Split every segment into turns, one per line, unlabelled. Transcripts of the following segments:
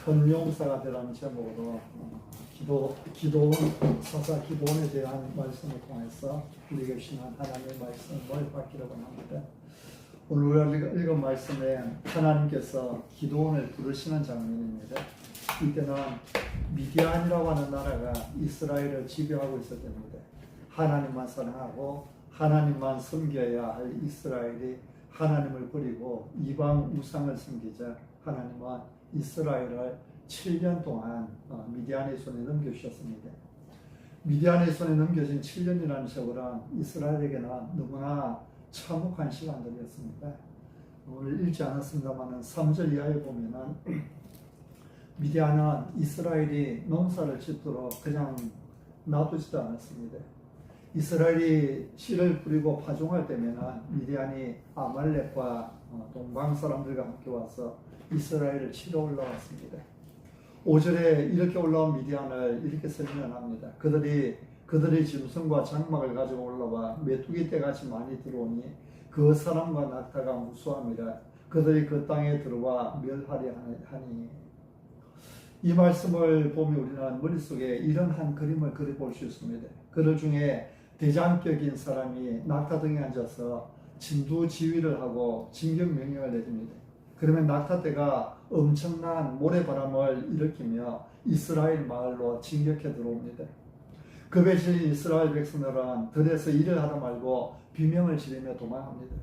헌용사가 되라는 제목으로 기도원 사사 기도원에 대한 말씀을 통해서 우리에게 주시는 하나님의 말씀을 받기를 원합니다. 오늘 우리가 읽은 말씀에 하나님께서 기도원을 부르시는 장면입니다. 이때는 미디안이라고 하는 나라가 이스라엘을 지배하고 있었답니다. 하나님만 사랑하고 하나님만 섬겨야 할 이스라엘이 하나님을 버리고 이방 우상을 섬기자 하나님은 이스라엘을 7년 동안 미디안의 손에 넘겨주셨습니다. 미디안의 손에 넘겨진 7년이라는 세월은 이스라엘에게는 너무나 참혹한 시간들이었습니다. 오늘 읽지 않았습니다만 3절 이하에 보면은 미디안은 이스라엘이 농사를 짓도록 그냥 놔두지도 않았습니다. 이스라엘이 씨를 뿌리고 파종할 때면은 미디안이 아말렉과 동방 사람들과 함께 와서 이스라엘을 치러 올라왔습니다. 5절에 이렇게 올라온 미디안을 이렇게 설명합니다. 그들이 짐승과 장막을 가지고 올라와 메뚜기 떼같이 많이 들어오니 그 사람과 낙타가 무수함이라 그들이 그 땅에 들어와 멸하려 하니. 이 말씀을 보면 우리는 머릿속에 이런 한 그림을 그려볼 수 있습니다. 그들 중에 대장격인 사람이 낙타 등에 앉아서 진두지휘를 하고 진격명령을 내립니다. 그러면 낙타떼가 엄청난 모래바람을 일으키며 이스라엘 마을로 진격해 들어옵니다. 급에 질린 이스라엘 백성들은 들에서 일을 하다 말고 비명을 지르며 도망합니다.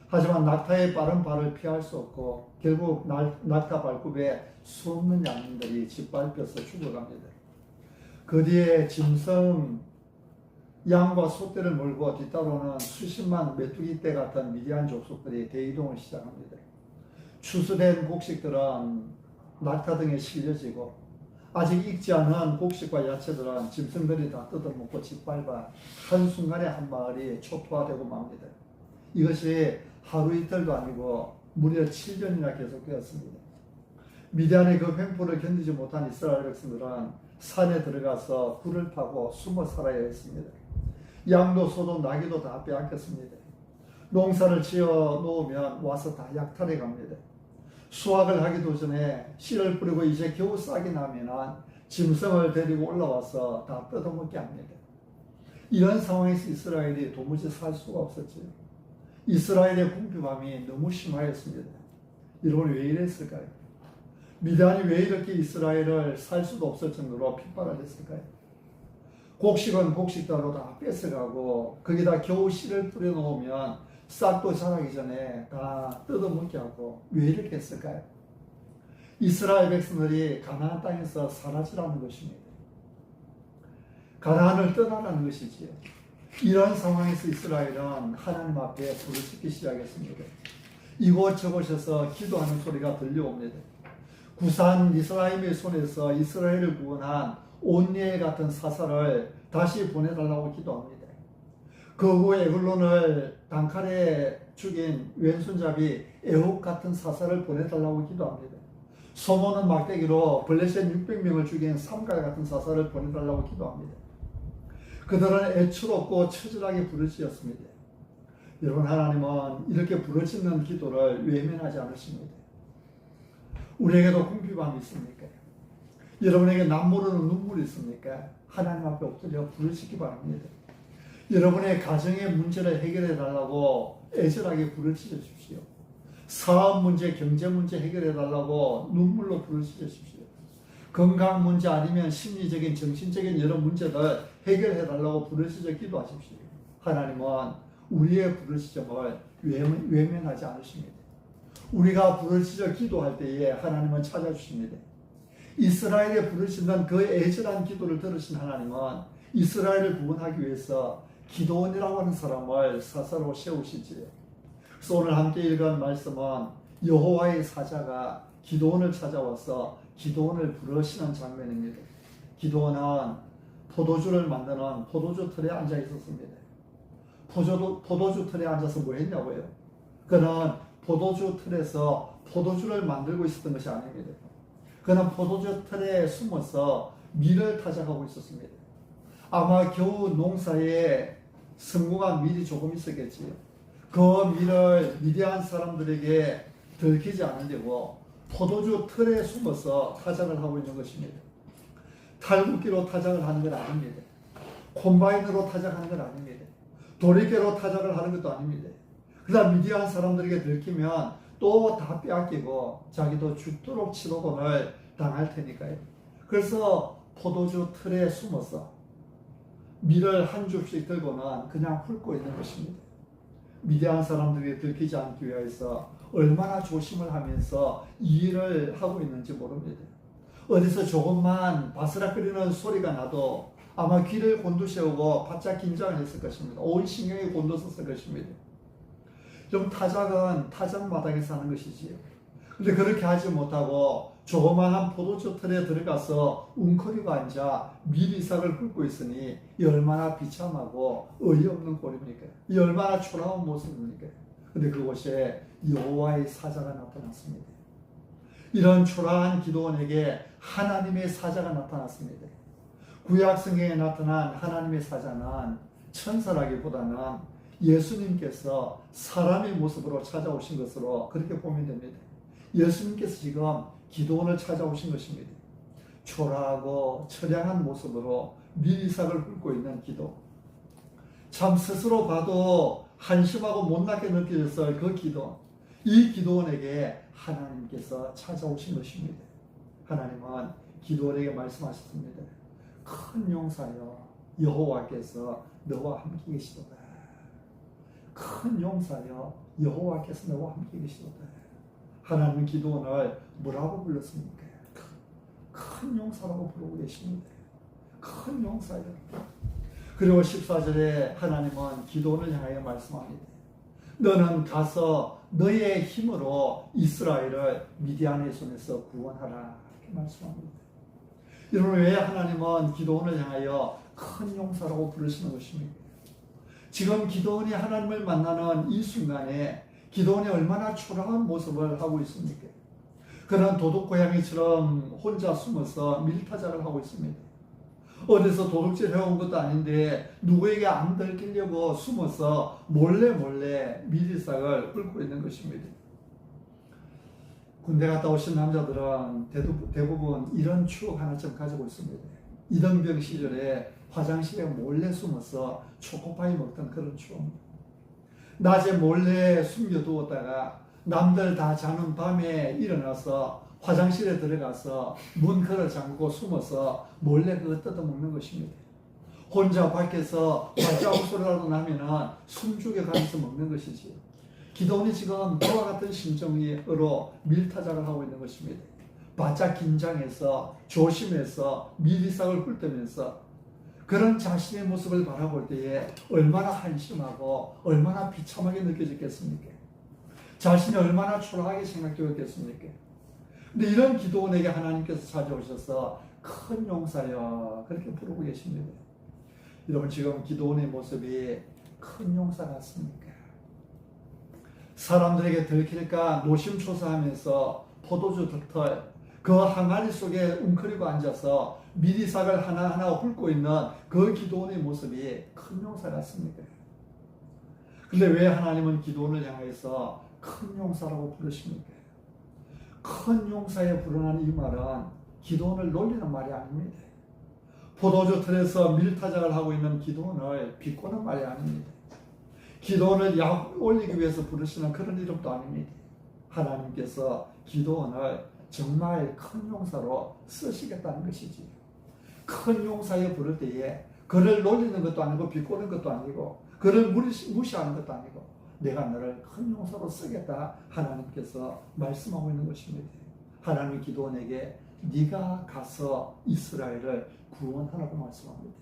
하지만 낙타의 빠른 발을 피할 수 없고 결국 낙타 발굽에 수없는 양들이 짓밟혀서 죽어갑니다. 그 뒤에 짐승, 양과 소떼를 몰고 뒤따르는 수십만 메뚜기 떼 같은 미디안 족속들이 대이동을 시작합니다. 추수된 곡식들은 낙타 등에 실려지고 아직 익지 않은 곡식과 야채들은 짐승들이 다 뜯어먹고 짓밟아 한순간에 한 마을이 초토화되고 맙니다. 이것이 하루 이틀도 아니고 무려 7년이나 계속되었습니다. 미디안의 그 횡포를 견디지 못한 이스라엘 백성들은 산에 들어가서 굴을 파고 숨어 살아야 했습니다. 양도 소도 나귀도 다 빼앗겼습니다. 농사를 지어 놓으면 와서 다 약탈해 갑니다. 수확을 하기도 전에 씨를 뿌리고 이제 겨우 싹이 나면 짐승을 데리고 올라와서 다 뜯어먹게 합니다. 이런 상황에서 이스라엘이 도무지 살 수가 없었지요. 이스라엘의 궁핍함이 너무 심하였습니다. 여러분 왜 이랬을까요? 미디안이 왜 이렇게 이스라엘을 살 수도 없을 정도로 핍박을 했을까요? 곡식은 곡식대로 다 뺏어가고 거기다 겨우 씨를 뿌려놓으면 싹도 자라기 전에 다 뜯어먹게 하고 왜 이렇게 했을까요? 이스라엘 백성들이 가나안 땅에서 사라지라는 것입니다. 가나안을 떠나라는 것이지요. 이런 상황에서 이스라엘은 하나님 앞에 부르짖기 시작했습니다. 이곳저곳에서 기도하는 소리가 들려옵니다. 구산 미스라임의 손에서 이스라엘을 구원한 온니엘 같은 사사를 다시 보내달라고 기도합니다. 그 후 에글론을 단칼에 죽인 왼손잡이 에홉 같은 사사를 보내달라고 기도합니다. 소몬은 막대기로 블레셋 600명을 죽인 삼갈 같은 사사를 보내달라고 기도합니다. 그들은 애처롭고 처절하게 부르짖었습니다. 여러분 하나님은 이렇게 부르짖는 기도를 외면하지 않으십니다. 우리에게도 궁핍함이 있습니까? 여러분에게 남모르는 눈물이 있습니까? 하나님 앞에 엎드려 부르짖기 바랍니다. 여러분의 가정의 문제를 해결해 달라고 애절하게 부르짖어 주십시오. 사업 문제, 경제 문제 해결해 달라고 눈물로 부르짖어 주십시오. 건강 문제 아니면 심리적인, 정신적인 여러 문제들 해결해 달라고 부르짖어 기도하십시오. 하나님은 우리의 부르짖음을 외면하지 않으십니다. 우리가 부르짖어 기도할 때에 하나님은 찾아주십니다. 이스라엘에 부르짖는 그 애절한 기도를 들으신 하나님은 이스라엘을 구원하기 위해서 기도원이라고 하는 사람을 사사로 세우시지요. 그래서 오늘 함께 읽은 말씀은 여호와의 사자가 기도원을 찾아와서 기도원을 부르시는 장면입니다. 기도원은 포도주를 만드는 포도주 틀에 앉아 있었습니다. 포도주 틀에 앉아서 뭐 했냐고요? 그는 포도주 틀에서 포도주를 만들고 있었던 것이 아닙니다. 그는 포도주 틀에 숨어서 밀을 타작하고 있었습니다. 아마 겨우 농사에 성공한 밀이 조금 있었겠지요. 그 밀을 미디안 사람들에게 들키지 않으려고 포도주 틀에 숨어서 타작을 하고 있는 것입니다. 탈곡기로 타작을 하는 건 아닙니다. 콤바인으로 타작하는 건 아닙니다. 도리깨로 타작을 하는 것도 아닙니다. 그러다 미디안 사람들에게 들키면 또 다 빼앗기고 자기도 죽도록 치료곤을 당할 테니까요. 그래서 포도주 틀에 숨어서 밀을 한 줍씩 들고는 그냥 훑고 있는 것입니다. 미디안 사람들에게 들키지 않기 위해서 얼마나 조심을 하면서 이 일을 하고 있는지 모릅니다. 어디서 조금만 바스락거리는 소리가 나도 아마 귀를 곤두세우고 바짝 긴장을 했을 것입니다. 온 신경이 곤두섰을 것입니다. 좀 타작은 타작마당에서 하는 것이지요. 근데 그렇게 하지 못하고 조그마한 포도주 틀에 들어가서 웅크리고 앉아 밀이삭을 훑고 있으니 이 얼마나 비참하고 어이없는 꼴입니까? 이 얼마나 초라한 모습입니까? 근데 그곳에 여호와의 사자가 나타났습니다. 이런 초라한 기도원에게 하나님의 사자가 나타났습니다. 구약 성경에 나타난 하나님의 사자는 천사라기보다는 예수님께서 사람의 모습으로 찾아오신 것으로 그렇게 보면 됩니다. 예수님께서 지금 기도원을 찾아오신 것입니다. 초라하고 처량한 모습으로 밀이삭을 훑고 있는 기도. 참 스스로 봐도 한심하고 못나게 느껴졌을 그 기도. 이 기도원에게 하나님께서 찾아오신 것입니다. 하나님은 기도원에게 말씀하셨습니다. 큰 용사여 여호와께서 너와 함께 계시도다. 큰 용사여 여호와께서 너와 함께 계시도다. 하나님은 기도원을 뭐라고 불렀습니까? 큰 용사라고 부르고 계십니다. 큰 용사여. 그리고 14절에 하나님은 기도원을 향하여 말씀합니다. 너는 가서 너의 힘으로 이스라엘을 미디안의 손에서 구원하라. 이렇게 말씀합니다. 여러분, 왜 하나님은 기도원을 향하여 큰 용사라고 부르시는 것입니까? 지금 기도원이 하나님을 만나는 이 순간에 기도원이 얼마나 초라한 모습을 하고 있습니까? 그는 도둑고양이처럼 혼자 숨어서 밀타작을 하고 있습니다. 어디서 도둑질 해온 것도 아닌데 누구에게 안 들키려고 숨어서 몰래 밀이삭을 훑고 있는 것입니다. 군대 갔다 오신 남자들은 대부분 이런 추억 하나쯤 가지고 있습니다. 이등병 시절에 화장실에 몰래 숨어서 초코파이 먹던 그런 추억입니다. 낮에 몰래 숨겨두었다가 남들 다 자는 밤에 일어나서 화장실에 들어가서 문 걸어 잠그고 숨어서 몰래 그거 뜯어먹는 것입니다. 혼자 밖에서 발자국 소리라도 나면은 숨죽여 가면서 먹는 것이지요. 기도원이 지금 그와 같은 심정으로 밀타작을 하고 있는 것입니다. 바짝 긴장해서 조심해서 밀이삭을 훑으면서 그런 자신의 모습을 바라볼 때에 얼마나 한심하고 얼마나 비참하게 느껴졌겠습니까? 자신이 얼마나 초라하게 생각되었겠습니까? 근데 이런 기도원에게 하나님께서 찾아오셔서 큰 용사여 그렇게 부르고 계십니다. 여러분, 지금 기도원의 모습이 큰 용사 같습니까? 사람들에게 들킬까 노심초사하면서 포도주 덕털 그 항아리 속에 웅크리고 앉아서 밀이삭을 하나하나 훑고 있는 그 기도원의 모습이 큰 용사 같습니까? 근데 왜 하나님은 기도원을 향해서 큰 용사라고 부르십니까? 큰 용사에 부르는 이 말은 기도원을 놀리는 말이 아닙니다. 포도주 틀에서 밀타작을 하고 있는 기도원을 비꼬는 말이 아닙니다. 기도원을 약 올리기 위해서 부르시는 그런 이름도 아닙니다. 하나님께서 기도원을 정말 큰 용사로 쓰시겠다는 것이지. 큰 용사에 부를 때에 그를 놀리는 것도 아니고 비꼬는 것도 아니고 그를 무시하는 것도 아니고 내가 너를 큰 용사로 쓰겠다 하나님께서 말씀하고 있는 것입니다. 하나님 기도원에게 네가 가서 이스라엘을 구원하라고 말씀합니다.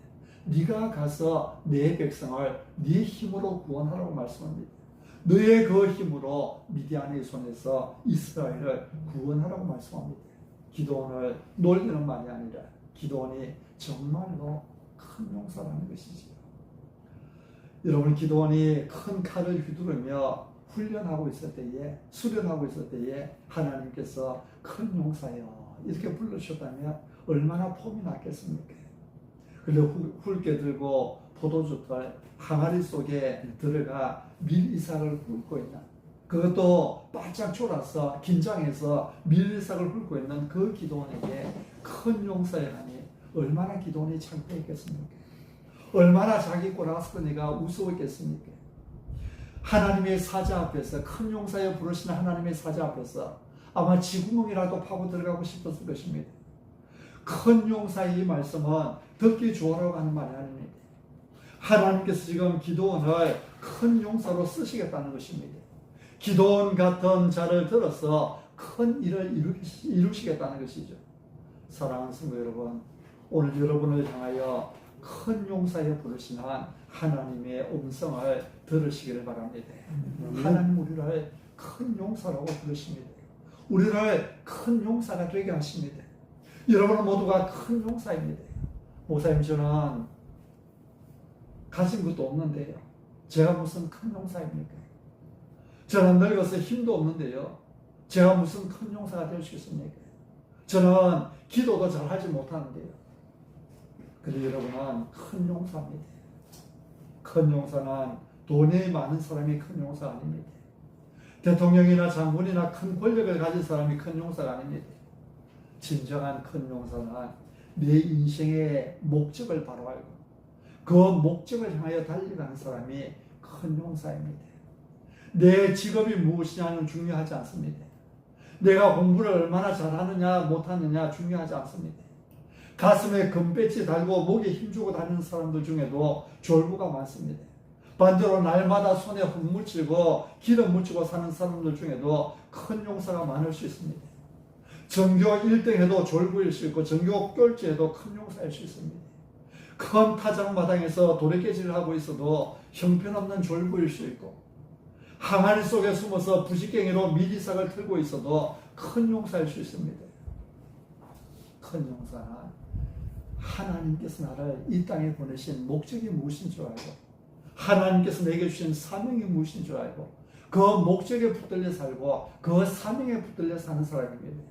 네가 가서 내 백성을 네 힘으로 구원하라고 말씀합니다. 너의 그 힘으로 미디안의 손에서 이스라엘을 구원하라고 말씀합니다. 기도원을 놀리는 말이 아니라 기도원이 정말로 큰 용사라는 것이지요. 여러분, 기도원이 큰 칼을 휘두르며 훈련하고 있을 때에 수련하고 있을 때에 하나님께서 큰 용사여 이렇게 불러주셨다면 얼마나 폼이 났겠습니까? 그리고 훑게 들고 포도주털 항아리 속에 들어가 밀이삭을 훑고 있는 그것도 바짝 졸아서 긴장해서 밀리삭을 훑고 있는 그 기도원에게 큰 용서의 하니 얼마나 기도원이 창피했겠습니까? 얼마나 자기 꼬라스니가 우스웠겠습니까? 하나님의 사자 앞에서, 큰 용사여 부르시는 하나님의 사자 앞에서 아마 지구멍이라도 파고 들어가고 싶었을 것입니다. 큰 용사의 이 말씀은 듣기 좋으라고 하는 말이 아닙니다. 하나님께서 지금 기도원을 큰 용사로 쓰시겠다는 것입니다. 기도원 같은 자를 들어서 큰 일을 이루시겠다는 것이죠. 사랑하는 성도 여러분, 오늘 여러분을 향하여 큰 용사여 부르시는 하나님의 음성을 들으시기를 바랍니다. 하나님 우리를 큰 용사라고 부르십니다. 우리를 큰 용사가 되게 하십니다. 여러분 모두가 큰 용사입니다. 목사님, 저는 가진 것도 없는데요. 제가 무슨 큰 용사입니까? 저는 늙어서 힘도 없는데요. 제가 무슨 큰 용사가 될 수 있습니까? 저는 기도도 잘 하지 못하는데요. 근데 여러분은 큰 용사입니다. 큰 용사는 돈이 많은 사람이 큰 용사 아닙니다. 대통령이나 장군이나 큰 권력을 가진 사람이 큰 용사가 아닙니다. 진정한 큰 용사는 내 인생의 목적을 바로 알고 그 목적을 향하여 달려가는 사람이 큰 용사입니다. 내 직업이 무엇이냐는 중요하지 않습니다. 내가 공부를 얼마나 잘하느냐 못하느냐 중요하지 않습니다. 가슴에 금배지 달고 목에 힘주고 다니는 사람들 중에도 졸부가 많습니다. 반대로 날마다 손에 흙 묻히고 기름 묻히고 사는 사람들 중에도 큰 용사가 많을 수 있습니다. 전교 1등해도 졸부일 수 있고 전교 꼴찌해도 큰 용사일 수 있습니다. 큰 타작마당에서 도래깨질을 하고 있어도 형편없는 졸부일 수 있고 항아리 속에 숨어서 부식갱이로 미리삭을 틀고 있어도 큰 용사일 수 있습니다. 큰 용사는 하나님께서 나를 이 땅에 보내신 목적이 무엇인 줄 알고 하나님께서 내게 주신 사명이 무엇인 줄 알고 그 목적에 붙들려 살고 그 사명에 붙들려 사는 사람입니다.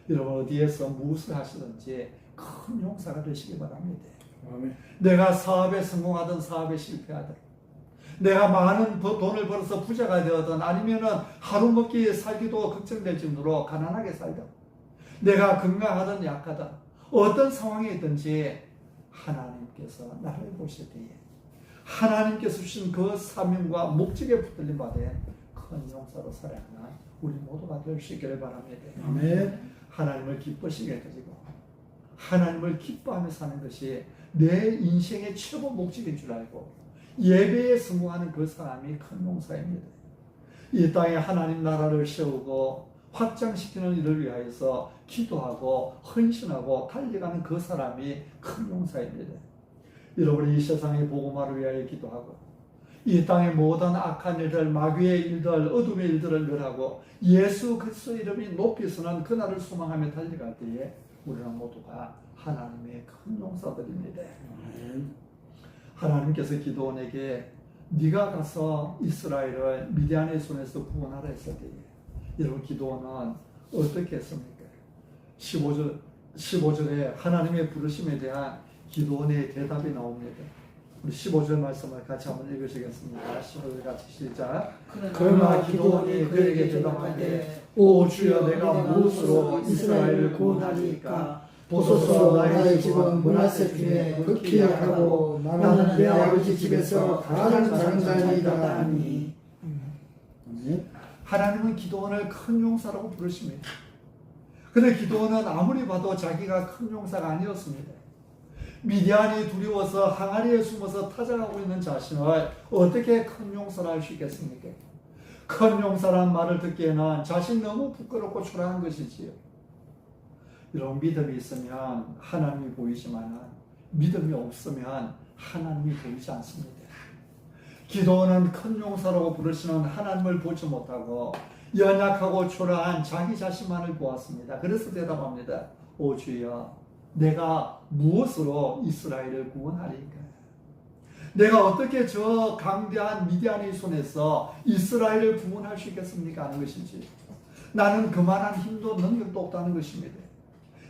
여러분 어디에서 무엇을 하시든지 큰 용사가 되시기 바랍니다. 아멘. 내가 사업에 성공하든 사업에 실패하든 내가 많은 돈을 벌어서 부자가 되었든 아니면은 하루 먹기 살기도 걱정될 정도로 가난하게 살든 내가 건강하든 약하든 어떤 상황에 있든지 하나님께서 나를 보실 때에 하나님께서 주신 그 사명과 목적에 붙들린 바된 큰 용사로 살아야 하는 우리 모두가 될 수 있기를 바랍니다. 아멘. 하나님을 기쁘시게 가지고 하나님을 기뻐하며 사는 것이 내 인생의 최고 목적인 줄 알고 예배에 성공하는 그 사람이 큰 용사입니다. 이 땅에 하나님 나라를 세우고 확장시키는 일을 위하여서 기도하고 헌신하고 달려가는 그 사람이 큰 용사입니다. 여러분이 이 세상의 복음화를 위하여 기도하고 이 땅의 모든 악한 일들, 마귀의 일들, 어둠의 일들을 멸하고 예수 그리스도 이름이 높이 서는 그날을 소망하며 달려갈 때에 우리는 모두가 하나님의 큰 용사들입니다. 하나님께서 기도원에게 네가 가서 이스라엘을 미디안의 손에서 구원하라 했을 때에 여러분 기도원은 어떻게 했습니까? 15절에 하나님의 부르심에 대한 기도원의 대답이 나옵니다. 우리 15절 말씀을 같이 한번 읽으시겠습니다. 15절 같이 시작.
그러나 기도원이 그에게 대답하되 오 주여 내가 무엇으로 이스라엘을 구원하리이까? 보소서 나의 집은 므낫세 중에 극히 약하고 나는 내 아버지 집에서 가장 작은 자이다 하니.
하나님은 기도원을 큰 용사라고 부르십니다. 그런데 기도원은 아무리 봐도 자기가 큰 용사가 아니었습니다. 미디안이 두려워서 항아리에 숨어서 타작하고 있는 자신을 어떻게 큰 용사라 할 수 있겠습니까? 큰 용사란 말을 듣기에는 자신 너무 부끄럽고 초라한 것이지요. 이런 믿음이 있으면 하나님이 보이지만 믿음이 없으면 하나님이 보이지 않습니다. 기도원은 큰 용사라고 부르시는 하나님을 보지 못하고 연약하고 초라한 자기 자신만을 보았습니다. 그래서 대답합니다. 오 주여 내가 무엇으로 이스라엘을 구원하리까? 내가 어떻게 저 강대한 미디안의 손에서 이스라엘을 구원할 수 있겠습니까? 하는 것이지. 나는 그만한 힘도 능력도 없다는 것입니다.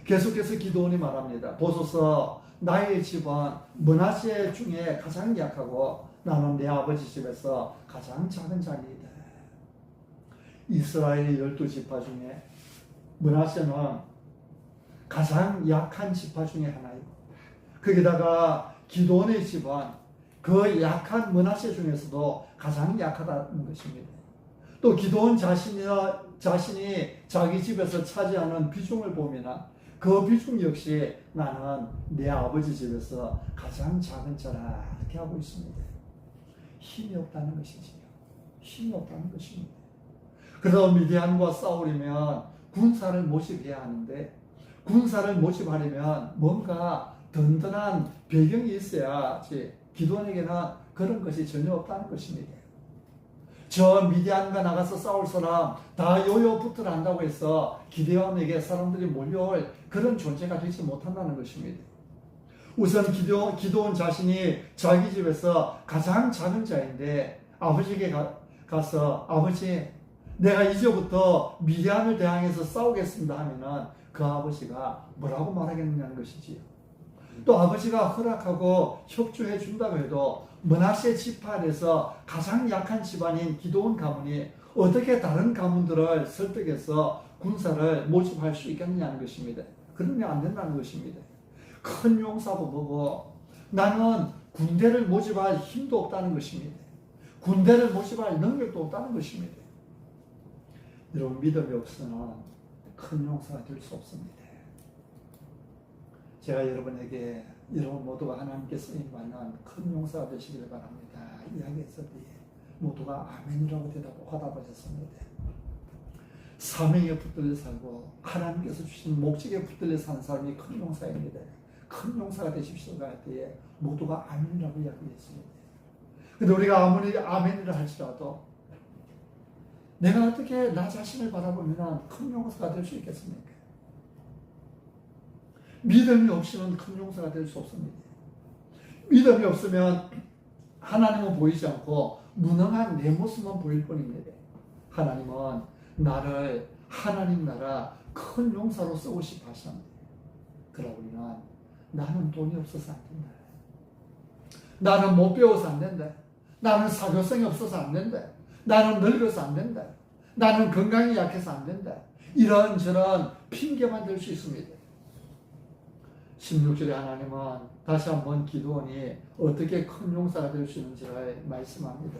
계속해서 기도원이 말합니다. 보소서 나의 집은 므낫세 중에 가장 약하고 나는 내 아버지 집에서 가장 작은 자리이다. 이스라엘의 12지파 중에 므낫세는 가장 약한 지파 중에 하나이고, 거기다가 기드온의 집은 그 약한 므낫세 중에서도 가장 약하다는 것입니다. 또 기드온 자신이 자기 집에서 차지하는 비중을 보면 그 비중 역시 나는 내 아버지 집에서 가장 작은 자라 이렇게 하고 있습니다. 힘이 없다는 것이지요. 힘이 없다는 것입니다. 그래서 미디안과 싸우려면 군사를 모집해야 하는데, 군사를 모집하려면 뭔가 든든한 배경이 있어야지 기드온에게는 그런 것이 전혀 없다는 것입니다. 저 미디안과 나가서 싸울 사람 다 요요 붙으라 한다고 해서 기드온에게 사람들이 몰려올 그런 존재가 되지 못한다는 것입니다. 우선 기드온 자신이 자기 집에서 가장 작은 자인데 아버지에게 가서 아버지, 내가 이제부터 미디안을 대항해서 싸우겠습니다 하면은 그 아버지가 뭐라고 말하겠느냐는 것이지요. 또 아버지가 허락하고 협조해 준다고 해도 므낫세 지파에서 가장 약한 집안인 기드온 가문이 어떻게 다른 가문들을 설득해서 군사를 모집할 수 있겠느냐는 것입니다. 그러면 안 된다는 것입니다. 큰 용사도 보고 나는 군대를 모집할 힘도 없다는 것입니다. 군대를 모집할 능력도 없다는 것입니다. 여러분, 믿음이 없으면 큰 용사가 될 수 없습니다. 제가 여러분에게 여러분 모두가 하나님께 쓰임받는 큰 용사가 되시기를 바랍니다 이야기했을 때 모두가 아멘이라고 화답하셨습니다. 사명에 붙들려 살고 하나님께서 주신 목적에 붙들려 사는 사람이 큰 용사입니다. 큰 용사가 되십시오가 할 때에 모두가 아멘이라고 이야기했습니다. 근데 우리가 아무리 아멘이라 할지라도 내가 어떻게 나 자신을 바라보면 큰 용사가 될 수 있겠습니까? 믿음이 없이는 큰 용사가 될 수 없습니다. 믿음이 없으면 하나님은 보이지 않고 무능한 내 모습만 보일 뿐입니다. 하나님은 나를 하나님 나라 큰 용사로 쓰고 싶어 하십니다. 그러고 우리는 나는 돈이 없어서 안 된다. 나는 못 배워서 안 된다. 나는 사교성이 없어서 안 된다. 나는 늙어서 안 된다. 나는 건강이 약해서 안 된다. 이런저런 핑계만 될 수 있습니다. 16절에 하나님은 다시 한번 기드온이 어떻게 큰 용사가 될 수 있는지를 말씀합니다.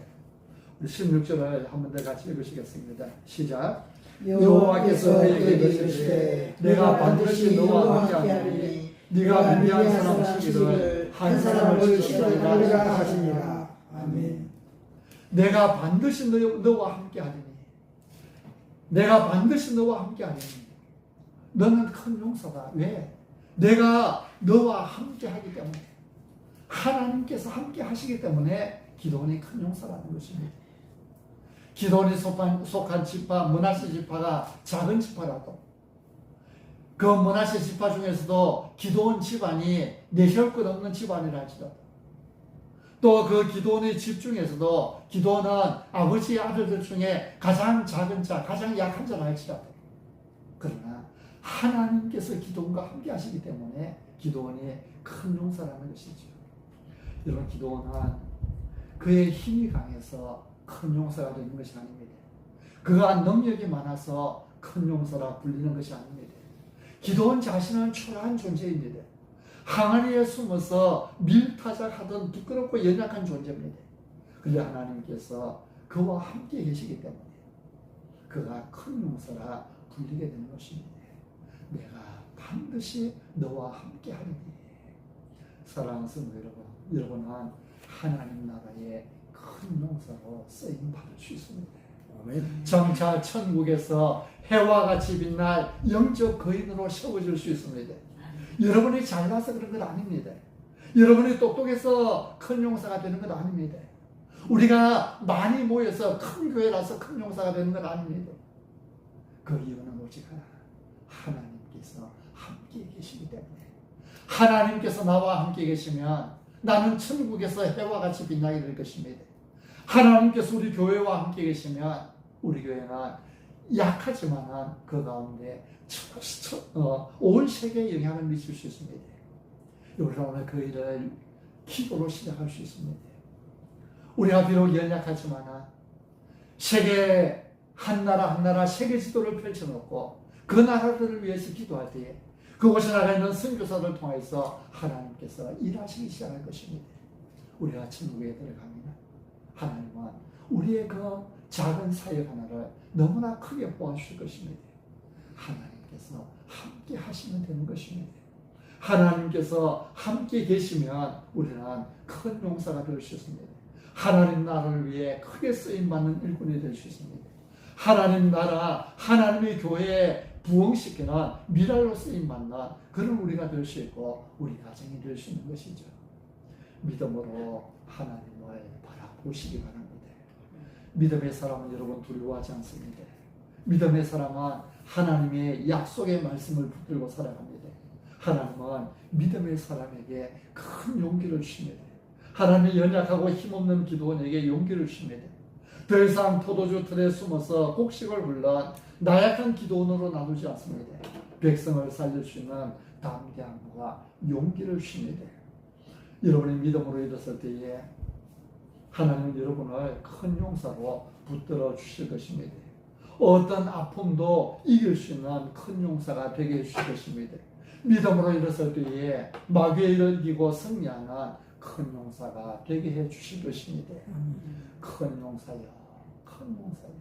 우리 16절을 한번 더 같이 읽으시겠습니다. 시작. 여호와께서 내게 이르시되 내가 반드시 너와 함께하리니 네가 미디안 사람 치기를 한 사람을 치리라 하시니라. 아멘. 내가 반드시 너와 함께하리니, 내가 반드시 너와 함께하리니, 너는 큰 용사다. 왜? 내가 너와 함께 하기 때문에, 하나님께서 함께 하시기 때문에 기드온이 큰 용사라는 것입니다. 기드온이 속한 지파, 므낫세 지파가 작은 지파라도 그 므낫세 지파 중에서도 기드온 집안이 내세울 것 없는 집안이라 할지라도, 또 그 기드온의 집 중에서도 기드온은 아버지의 아들들 중에 가장 작은 자, 가장 약한 자라 할지라도, 그러나 하나님께서 기드온과 함께 하시기 때문에 기드온이 큰 용사라는 것이죠. 여러분, 기드온은 그의 힘이 강해서 큰 용사가 되는 것이 아닙니다. 그가 능력이 많아서 큰 용사라 불리는 것이 아닙니다. 기드온 자신은 초라한 존재입니다. 항아리에 숨어서 밀타작하던 부끄럽고 연약한 존재입니다. 그런데 하나님께서 그와 함께 계시기 때문에 그가 큰 용사라 불리게 되는 것입니다. 내가 반드시 너와 함께 하리니. 사랑하는 성도 여러분, 여러분은 하나님 나라의 큰 용사로 쓰임 받을 수 있습니다. 아멘. 정차 천국에서 해와 같이 빛날 영적 거인으로 세워질 수 있습니다. 여러분이 잘나서 그런 건 아닙니다. 여러분이 똑똑해서 큰 용사가 되는 건 아닙니다. 우리가 많이 모여서 큰 교회라서 큰 용사가 되는 건 아닙니다. 그 이유는 오직 하나님께서 함께 계시기 때문에, 하나님께서 나와 함께 계시면 나는 천국에서 해와 같이 빛나게 될 것입니다. 하나님께서 우리 교회와 함께 계시면 우리 교회는 약하지만 그 가운데 온 세계에 영향을 미칠 수 있습니다. 우리가 오늘 그 일을 기도로 시작할 수 있습니다. 우리가 비록 연약하지만 세계 한 나라 한 나라 세계 지도를 펼쳐놓고 그 나라들을 위해서 기도할 때에 그곳에 나가 있는 선교사를 통해서 하나님께서 일하시기 시작할 것입니다. 우리가 천국에 들어가면 하나님은 우리의 그 작은 사역 하나를 너무나 크게 보아주실 것입니다. 하나님께서 함께 하시면 되는 것입니다. 하나님께서 함께 계시면 우리는 큰 용사가 될 수 있습니다. 하나님 나라를 위해 크게 쓰임받는 일꾼이 될 수 있습니다. 하나님 나라, 하나님의 교회에 부흥시키는 미랄로 쓰임받는 그런 우리가 될 수 있고 우리 가정이 될 수 있는 것이죠. 믿음으로 하나님을 바라보시기 바랍니다. 믿음의 사람은 여러분 두려워하지 않습니다. 믿음의 사람은 하나님의 약속의 말씀을 붙들고 살아갑니다. 하나님은 믿음의 사람에게 큰 용기를 주십니다. 하나님의 연약하고 힘없는 기도원에게 용기를 주십니다. 더 이상 포도주 틀에 숨어서 곡식을 불러 나약한 기도원으로 나누지 않습니다. 백성을 살릴 수 있는 담대함과 용기를 주십니다. 여러분이 믿음으로 일었을 때에 하나님은 여러분을 큰 용사로 붙들어 주실 것입니다. 어떤 아픔도 이길 수 있는 큰 용사가 되게 해주실 것입니다. 믿음으로 일었을 때에 마귀의 일을 이기고 승리하는 큰 용사가 되게 해 주실 것입니다. 큰 용사요, 큰 용사요.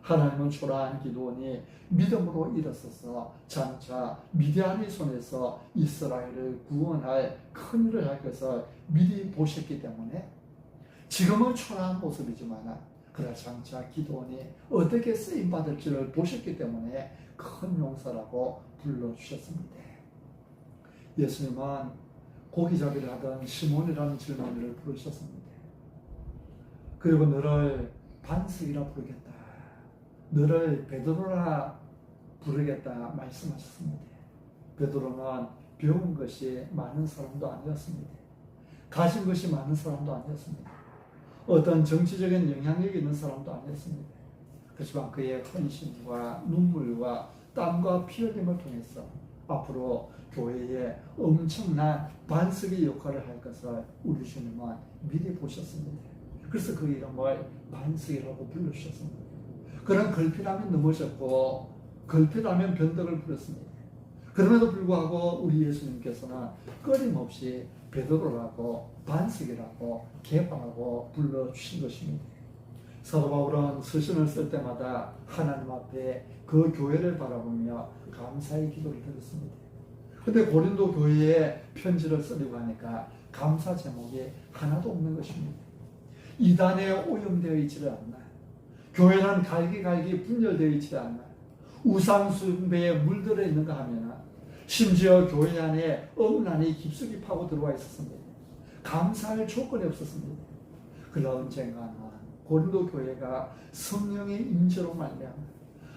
하나님은 초라한 기도원이 믿음으로 일어서서 장차 미디안의 손에서 이스라엘을 구원할 큰 일을 할 것을 미리 보셨기 때문에 지금은 초라한 모습이지만 그러나 장차 기도원이 어떻게 쓰임받을지를 보셨기 때문에 큰 용사라고 불러주셨습니다. 예수님은 고기잡이를 하던 시몬이라는 젊은이를 부르셨습니다. 그리고 너를 반석이라 부르겠다, 너를 베드로라 부르겠다 말씀하셨습니다. 베드로는 배운 것이 많은 사람도 아니었습니다. 가진 것이 많은 사람도 아니었습니다. 어떤 정치적인 영향력이 있는 사람도 아니었습니다. 그렇지만 그의 헌신과 눈물과 땀과 피 흘림을 통해서 앞으로 교회에 엄청난 반석의 역할을 할 것을 우리 주님은 미리 보셨습니다. 그래서 그 이름을 반석이라고 불러주셨습니다. 그런 걸핏하면 넘어졌고 걸핏하면 변덕을 부렸습니다. 그럼에도 불구하고 우리 예수님께서는 끊임없이 베드로라고 반석이라고 개방하고 불러주신 것입니다. 사도 바울은 서신을 쓸 때마다 하나님 앞에 그 교회를 바라보며 감사의 기도를 드렸습니다. 그런데 고린도 교회에 편지를 쓰려고 하니까 감사 제목이 하나도 없는 것입니다. 이단에 오염되어 있지를 않나, 교회는 갈기갈기 분열되어 있지 않나, 우상숭배에 물들어 있는가 하면 심지어 교회 안에 음란이 깊숙이 파고 들어와 있었습니다. 감사할 조건이 없었습니다. 그러나 언젠가는 고린도 교회가 성령의 임재로 말미암아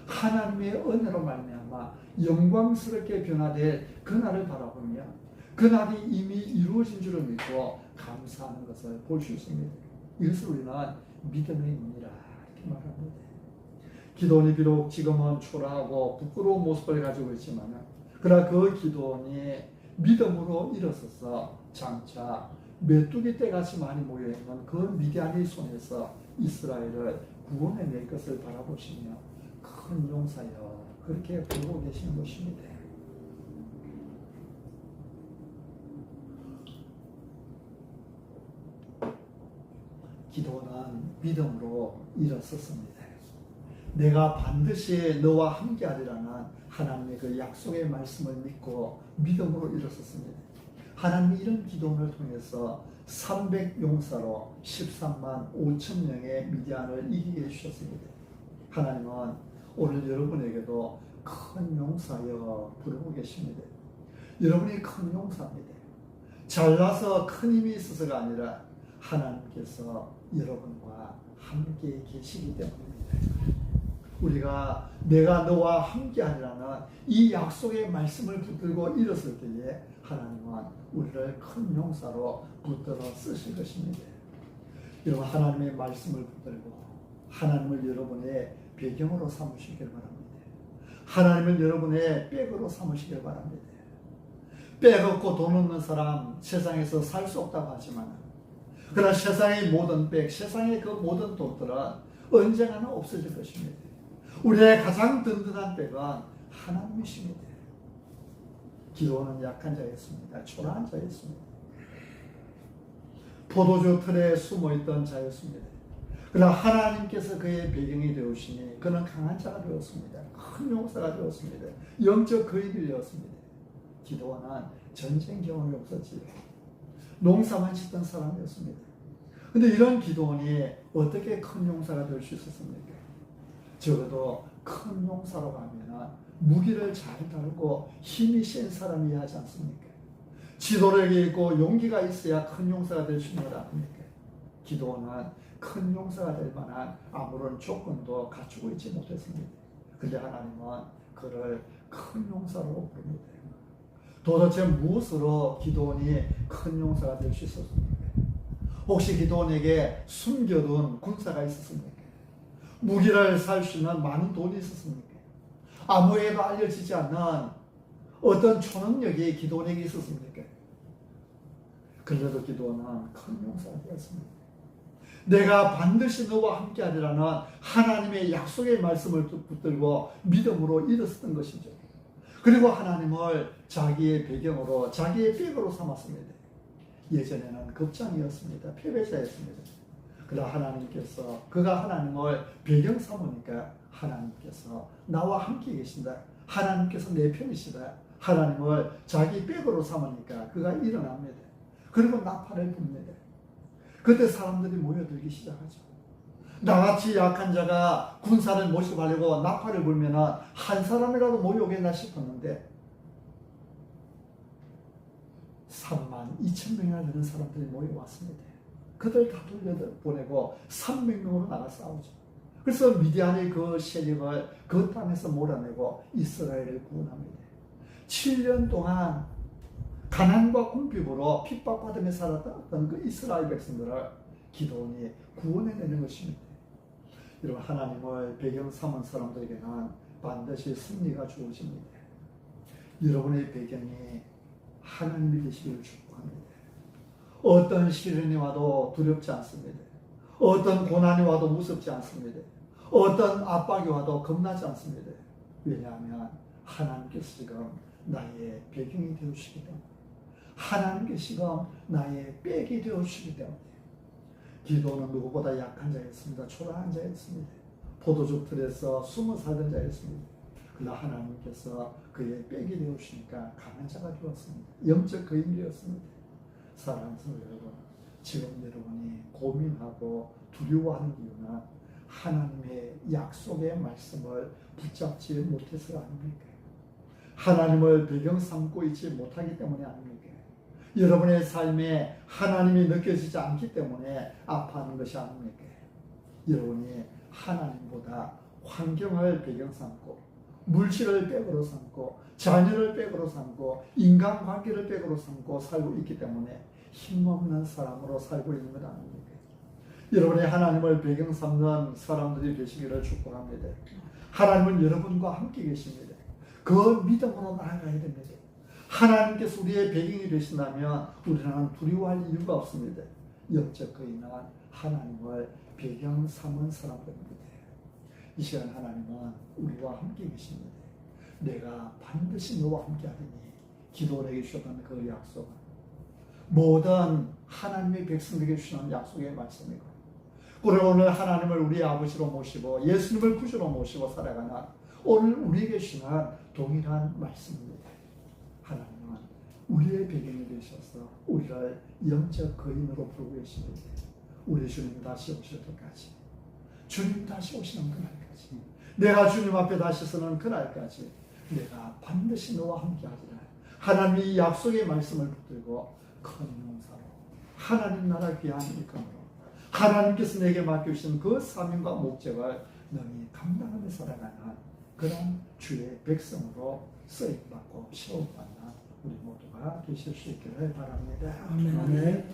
하나님의 은혜로 말미암아 영광스럽게 변화될 그날을 바라보며 그날이 이미 이루어진 줄을 믿고 감사하는 것을 볼 수 있습니다. 이것을 우리는 믿음의 눈이라 이렇게 말합니다. 기도원이 비록 지금은 초라하고 부끄러운 모습을 가지고 있지만 그러나 그 기도원이 믿음으로 일어서서 장차 메뚜기 떼같이 많이 모여있는 그 미디안의 손에서 이스라엘을 구원해낼 것을 바라보시며 큰 용사여 그렇게 부르고 계시는 것입니다. 기도는 믿음으로 일어섰습니다. 내가 반드시 너와 함께하리라는 하나님의 그 약속의 말씀을 믿고 믿음으로 일어섰습니다. 하나님이 이런 기도를 통해서 300용사로 13만 5천 명의 미디안을 이기게 해주셨습니다. 하나님은 오늘 여러분에게도 큰 용사여 부르고 계십니다. 여러분이 큰 용사입니다. 잘나서 큰 힘이 있어서가 아니라 하나님께서 여러분과 함께 계시기 때문입니다. 우리가 내가 너와 함께하리라는 이 약속의 말씀을 붙들고 일었을 때에 하나님은 우리를 큰 용사로 붙들어 쓰실 것입니다. 여러분 하나님의 말씀을 붙들고 하나님을 여러분의 배경으로 삼으시길 바랍니다. 하나님을 여러분의 백으로 삼으시길 바랍니다. 백 없고 돈 없는 사람 세상에서 살 수 없다고 하지만 그러나 세상의 모든 백, 세상의 그 모든 돈들은 언젠가는 없어질 것입니다. 우리의 가장 든든한 백은 하나님이십니다. 기도는 약한 자였습니다. 초라한 자였습니다. 포도주 틀에 숨어있던 자였습니다. 그러나 하나님께서 그의 배경이 되었으니 그는 강한 자가 되었습니다. 큰 용사가 되었습니다. 영적 거인이 되었습니다. 기도는 전쟁 경험이 없었지요. 농사만 짓던 사람이었습니다. 근데 이런 기도원이 어떻게 큰 용사가 될 수 있었습니까? 적어도 큰 용사로 가면 무기를 잘 다루고 힘이 센 사람이어야 하지 않습니까? 지도력이 있고 용기가 있어야 큰 용사가 될 수 있는 것 아닙니까? 기도원은 큰 용사가 될 만한 아무런 조건도 갖추고 있지 못했습니다. 그런데 하나님은 그를 큰 용사로 부릅니다. 도대체 무엇으로 기도원이 큰 용사가 될 수 있었습니까? 혹시 기도원에게 숨겨둔 군사가 있었습니까? 무기를 살 수 있는 많은 돈이 있었습니까? 아무에게도 알려지지 않는 어떤 초능력이 기도원에게 있었습니까? 그래도 기도원은 큰 용사가 되었습니다. 내가 반드시 너와 함께 하리라는 하나님의 약속의 말씀을 붙들고 믿음으로 일었던 것이죠. 그리고 하나님을 자기의 배경으로, 자기의 백으로 삼았습니다. 예전에는 겁장이었습니다. 패배자였습니다. 그러나 하나님께서, 그가 하나님을 배경 삼으니까 하나님께서 나와 함께 계신다. 하나님께서 내 편이시다. 하나님을 자기 백으로 삼으니까 그가 일어납니다. 그리고 나팔을 붑니다. 그때 사람들이 모여들기 시작하죠. 나같이 약한 자가 군사를 모집하려고 나팔을 불면 한 사람이라도 모여오겠나 싶었는데 32,000명이나 되는 사람들이 모여왔습니다. 그들 다 돌려보내고 300명으로 나가 싸우죠. 그래서 미디안의 그 세력을 그 땅에서 몰아내고 이스라엘을 구원합니다. 7년 동안 가난과 궁핍으로 핍박받으며 살았던 그 이스라엘 백성들을 기도원이 구원해내는 것입니다. 여러분, 하나님을 배경 삼은 사람들에게는 반드시 승리가 주어집니다. 여러분의 배경이 하나님이 되시기를 축복합니다. 어떤 시련이 와도 두렵지 않습니다. 어떤 고난이 와도 무섭지 않습니다. 어떤 압박이 와도 겁나지 않습니다. 왜냐하면 하나님께서 지금 나의 배경이 되어주시기 때문에, 하나님께서 지금 나의 백이 되어주시기 때문에. 기도는 누구보다 약한 자였습니다. 초라한 자였습니다. 포도주 틀에서 숨어 살던 자였습니다. 그러나 하나님께서 그의 백이 되어주시니까 강한 자가 되었습니다. 영적 거인이 되었습니다. 사랑하는 여러분, 지금 여러분이 고민하고 두려워하는 이유는 하나님의 약속의 말씀을 붙잡지 못해서 아닙니까? 하나님을 배경 삼고 있지 못하기 때문에 아닙니까? 여러분의 삶에 하나님이 느껴지지 않기 때문에 아파하는 것이 아닙니까? 여러분이 하나님보다 환경을 배경 삼고, 물질을 백으로 삼고, 자녀를 백으로 삼고, 인간관계를 백으로 삼고 살고 있기 때문에 힘없는 사람으로 살고 있는 것 아닙니까? 여러분이 하나님을 배경 삼는 사람들이 되시기를 축복합니다. 하나님은 여러분과 함께 계십니다. 그 믿음으로 나아가야 됩니다. 하나님께서 우리의 배경이 되신다면 우리는 두려워할 이유가 없습니다. 영적 거인은 하나님을 배경 삼은 사람들입니다. 이 시간 하나님은 우리와 함께 계십니다. 내가 반드시 너와 함께 하리니 기도를 해주셨던 그 약속은 모든 하나님의 백성에게 주시는 약속의 말씀이고, 그리고 오늘 하나님을 우리의 아버지로 모시고 예수님을 구주로 모시고 살아가는 오늘 우리에게 주시는 동일한 말씀입니다. 하나님은 우리의 배경이 되셔서 우리를 영적 거인으로 부르고 계십니다. 우리 주님 다시 오실 때까지, 주님 다시 오시는 그날까지, 내가 주님 앞에 다시 서는 그날까지 내가 반드시 너와 함께 하리라. 하나님이 약속의 말씀을 붙들고 큰 용사로 하나님 나라 귀한 일감으로 하나님께서 내게 맡겨주신 그 사명과 목적을 능히 감당하며 살아가는 그런 주의 백성으로 쓰임받고 시험받는 우리 모두가 되실 수 있기를 바랍니다.
아멘.